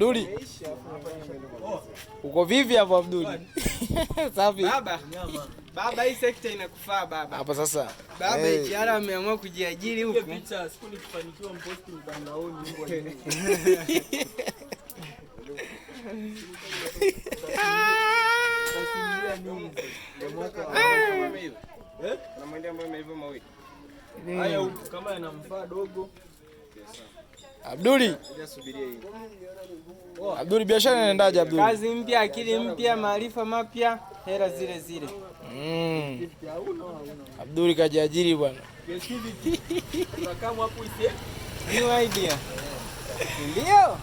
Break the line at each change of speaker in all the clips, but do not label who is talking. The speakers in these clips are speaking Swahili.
Abduli. Uko vipi hapo Abduli? Safi.
Baba hii sekta inakufaa baba.
Hapo sasa.
Baba Ichiara ameamua kujiajiri huko.
Picha siku nikifanikiwa mposti mtandaoni huko.
Na mwende ambaye imeiva mawili.
Haya kama yanamfaa dogo.
Abduli. Abduli, biashara inaendaje Abduli?
Kazi mpya, akili mpya, maarifa mapya, hela zile zile.
Abduli kajiajiri bwana.
Kama hapo ise.
New idea. Ndio.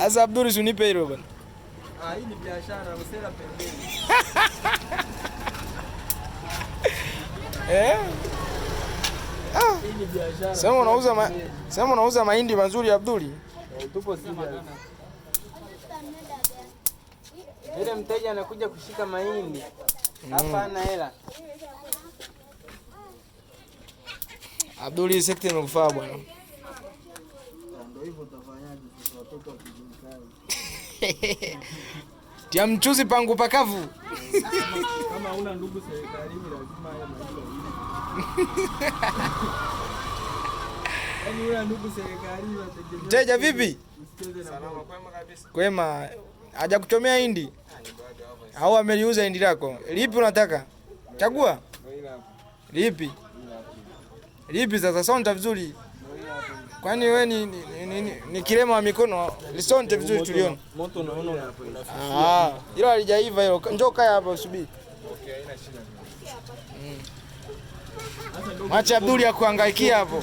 Asa Abduli usinipe hilo bwana.
Hii ni biashara, usela pembeni. Hii ni biashara.
Sema unauza mahindi mazuri Abduli.
Tupo serious.
Ile mteja anakuja kushika mahindi. Hapa ana hela.
Abduli, sekta imekufaa bwana.
Ndio hivyo utafanyaje sisi watoto wa kijijini?
Tia mchuzi pangu pakavu.
Kama huna ndugu serikalini lazima haya maisha hivi. Yaani huna ndugu serikalini wategemea.
Mteja vipi?
Salama kwema kabisa.
Kwema. Haja kuchomea hindi? Au ameliuza hindi lako? Lipi unataka? Chagua. Lipi? Lipi sasa sonta vizuri. Kwani wewe ni kilema wa mikono? Lisonte vizuri tuliona.
Moto unaona unafika.
Hilo halijaiva hilo. Njoo kaa hapa usubiri.
Okay, haina shida.
Macha Abduli ya kuhangaikia hapo.